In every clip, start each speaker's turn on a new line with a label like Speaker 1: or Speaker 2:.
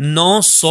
Speaker 1: 900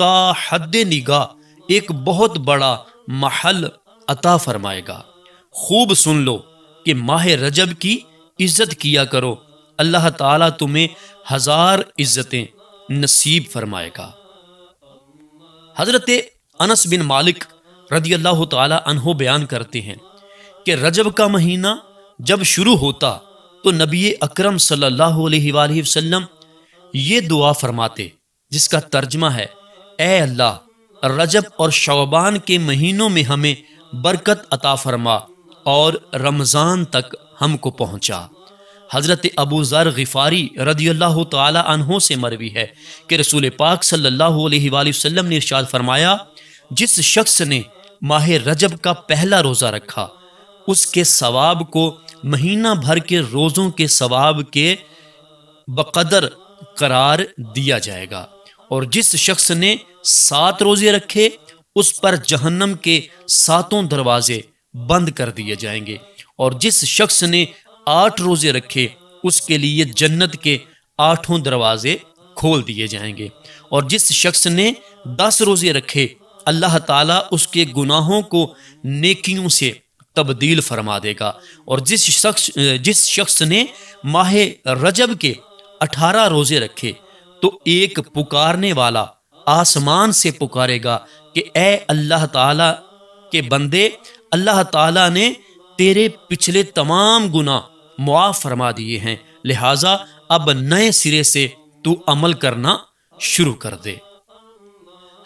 Speaker 1: تا حد نگاہ ایک بہت بڑا محل عطا فرمائے گا۔ خوب سن لو کہ ماہ رجب کی عزت کیا کرو، اللہ تعالیٰ تمہیں 1000 عزتیں نصیب فرمائے گا۔ حضرت انس بن مالک رضی اللہ تعالی عنہ بیان کرتے ہیں کہ رجب کا مہینہ جب شروع ہوتا تو نبی اکرم صلی اللہ علیہ وآلہ وسلم یہ دعا فرماتے، جس کا ترجمہ ہے: اے اللہ، رجب اور شعبان کے مہینوں میں ہمیں برکت عطا فرما اور رمضان تک ہم کو پہنچا۔ حضرت ابو ذر غفاری رضی اللہ تعالی عنہ سے مروی ہے کہ رسول پاک صلی اللہ علیہ وآلہ وسلم نے ارشاد فرمایا: جس شخص نے ماہ رجب کا پہلا روزہ رکھا، اس کے ثواب کو مہینہ بھر کے روزوں کے ثواب کے بقدر قرار دیا جائے گا، اور جس شخص نے 7 روزے رکھے، اس پر جہنم کے 7 دروازے بند کر دیے جائیں گے، اور جس شخص نے 8 روزے رکھے، اس کے لیے جنت کے 8 دروازے کھول دیے جائیں گے، اور جس شخص نے 10 روزے رکھے، اللہ تعالیٰ اس کے گناہوں کو نیکیوں سے تبدیل فرما دے گا، اور جس شخص نے ماہ رجب کے 18 روزے رکھے تو ایک پکارنے والا آسمان سے پکارے گا کہ اے اللہ تعالیٰ کے بندے، اللہ تعالیٰ نے تیرے پچھلے تمام گناہ معاف فرما دیے ہیں، لہٰذا اب نئے سرے سے تو عمل کرنا شروع کر دے۔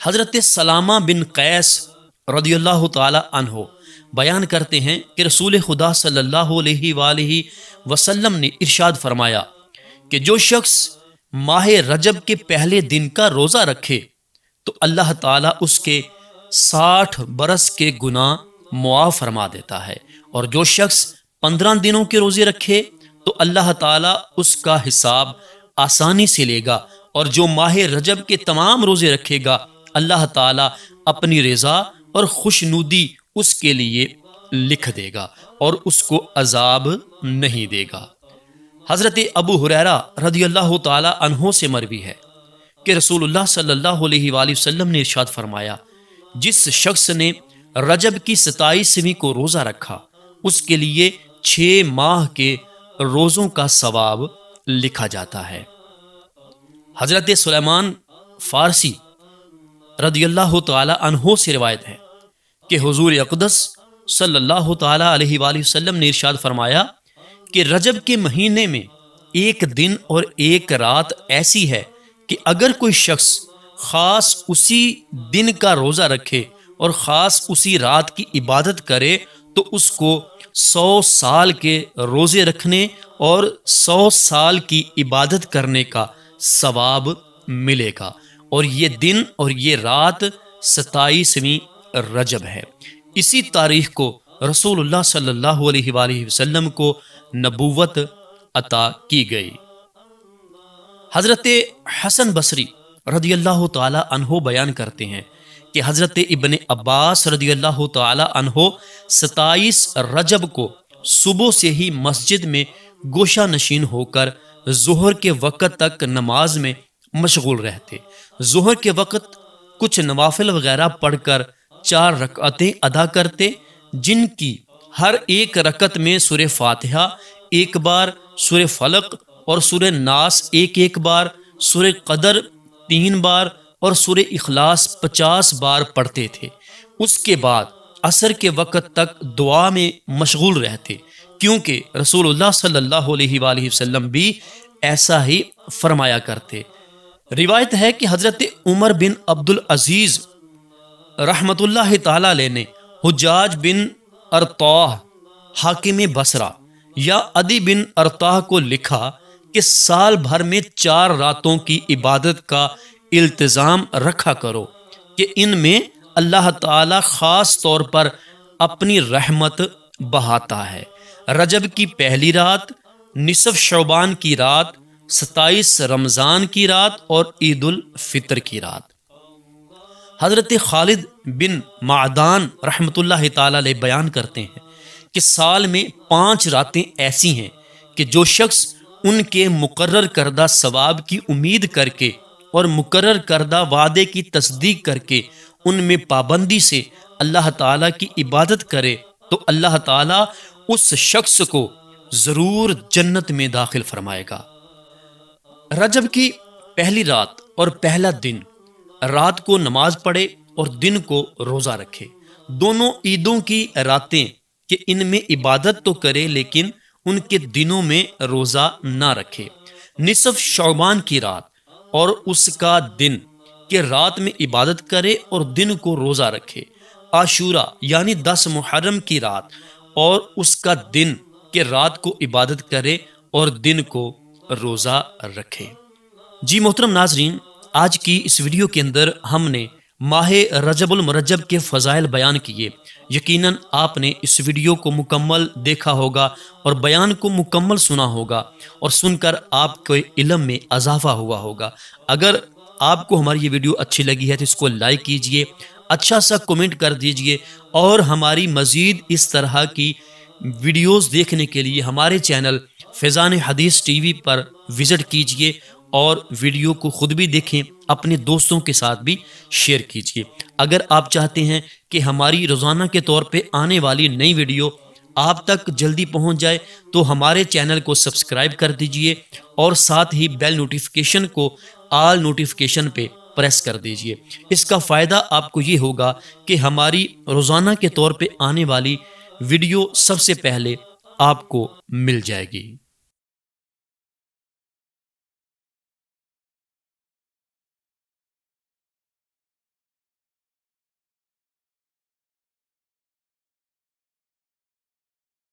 Speaker 1: حضرت سلامہ بن قیس رضی اللہ تعالی عنہ بیان کرتے ہیں کہ رسول خدا صلی اللہ علیہ وآلہ وسلم نے ارشاد فرمایا کہ جو شخص ماہ رجب کے پہلے دن کا روزہ رکھے تو اللہ تعالیٰ اس کے 60 برس کے گناہ معاف فرما دیتا ہے، اور جو شخص 15 دنوں کے روزے رکھے تو اللہ تعالیٰ اس کا حساب آسانی سے لے گا، اور جو ماہ رجب کے تمام روزے رکھے گا اللہ تعالیٰ اپنی رضا اور خوشنودی اس کے لیے لکھ دے گا اور اس کو عذاب نہیں دے گا۔ حضرت ابو ہریرہ رضی اللہ تعالی عنہ سے مروی ہے کہ رسول اللہ صلی اللہ علیہ وآلہ وسلم نے ارشاد فرمایا: جس شخص نے رجب کی 27ویں کو روزہ رکھا، اس کے لیے 6 ماہ کے روزوں کا ثواب لکھا جاتا ہے۔ حضرت سلیمان فارسی رضی اللہ تعالی عنہ سے روایت ہے کہ حضور اقدس صلی اللہ تعالی علیہ وآلہ وسلم نے ارشاد فرمایا کہ رجب کے مہینے میں ایک دن اور ایک رات ایسی ہے کہ اگر کوئی شخص خاص اسی دن کا روزہ رکھے اور خاص اسی رات کی عبادت کرے تو اس کو 100 سال کے روزے رکھنے اور 100 سال کی عبادت کرنے کا ثواب ملے گا، اور یہ دن اور یہ رات 27ویں رجب ہے۔ اسی تاریخ کو رسول اللہ صلی اللہ علیہ وآلہ وسلم کو نبوت عطا کی گئی۔ حضرت حسن بصری رضی اللہ تعالی عنہ بیان کرتے ہیں کہ حضرت ابن عباس رضی اللہ تعالی عنہ 27 رجب کو صبح سے ہی مسجد میں گوشہ نشین ہو کر ظہر کے وقت تک نماز میں مشغول رہتے۔ ظہر کے وقت کچھ نوافل وغیرہ پڑھ کر 4 رکعتیں ادا کرتے، جن کی ہر ایک رکعت میں سورہ فاتحہ 1 بار، سورہ فلق اور سورہ ناس 1 بار، سورہ قدر 3 بار اور سورہ اخلاص 50 بار پڑھتے تھے۔ اس کے بعد عصر کے وقت تک دعا میں مشغول رہتے، کیونکہ رسول اللہ صلی اللہ علیہ وآلہ وسلم بھی ایسا ہی فرمایا کرتے۔ روایت ہے کہ حضرت عمر بن عبدالعزیز رحمت اللہ تعالی علیہ نے حجاج بن ارطاہ حاکم بصرہ یا عدی بن ارطاہ کو لکھا کہ سال بھر میں 4 راتوں کی عبادت کا التزام رکھا کرو کہ ان میں اللہ تعالی خاص طور پر اپنی رحمت بہاتا ہے۔ رجب کی پہلی رات، نصف شعبان کی رات، 27 رمضان کی رات اور عید الفطر کی رات۔ حضرت خالد بن معدان رحمت اللہ تعالی علیہ بیان کرتے ہیں کہ سال میں 5 راتیں ایسی ہیں کہ جو شخص ان کے مقرر کردہ ثواب کی امید کر کے اور مقرر کردہ وعدے کی تصدیق کر کے ان میں پابندی سے اللہ تعالیٰ کی عبادت کرے تو اللہ تعالیٰ اس شخص کو ضرور جنت میں داخل فرمائے گا۔ رجب کی پہلی رات اور پہلا دن، رات کو نماز پڑھے اور دن کو روزہ رکھے۔ دونوں عیدوں کی راتیں کہ ان میں عبادت تو کرے لیکن ان کے دنوں میں روزہ نہ رکھے۔ نصف شعبان کی رات اور اس کا دن کہ رات میں عبادت کرے اور دن کو روزہ رکھے۔ عاشورہ یعنی 10 محرم کی رات اور اس کا دن کہ رات کو عبادت کرے اور دن کو روزہ رکھے۔ جی محترم ناظرین، آج کی اس ویڈیو کے اندر ہم نے ماہ رجب المرجب کے فضائل بیان کیے۔ یقیناً آپ نے اس ویڈیو کو مکمل دیکھا ہوگا اور بیان کو مکمل سنا ہوگا اور سن کر آپ کے علم میں اضافہ ہوا ہوگا۔ اگر آپ کو ہماری یہ ویڈیو اچھی لگی ہے تو اس کو لائک کیجئے، اچھا سا کومنٹ کر دیجئے اور ہماری مزید اس طرح کی ویڈیوز دیکھنے کے لیے ہمارے چینل فیضان حدیث ٹی وی پر وزٹ کیجئے اور ویڈیو کو خود بھی دیکھیں، اپنے دوستوں کے ساتھ بھی شیئر کیجئے۔ اگر آپ چاہتے ہیں کہ ہماری روزانہ کے طور پہ آنے والی نئی ویڈیو آپ تک جلدی پہنچ جائے تو ہمارے چینل کو سبسکرائب کر دیجئے اور ساتھ ہی بیل نوٹیفیکیشن کو آل نوٹیفیکیشن پہ پریس کر دیجئے۔ اس کا فائدہ آپ کو یہ ہوگا کہ ہماری روزانہ کے طور پہ آنے والی ویڈیو سب سے پہلے آپ کو مل جائے گی۔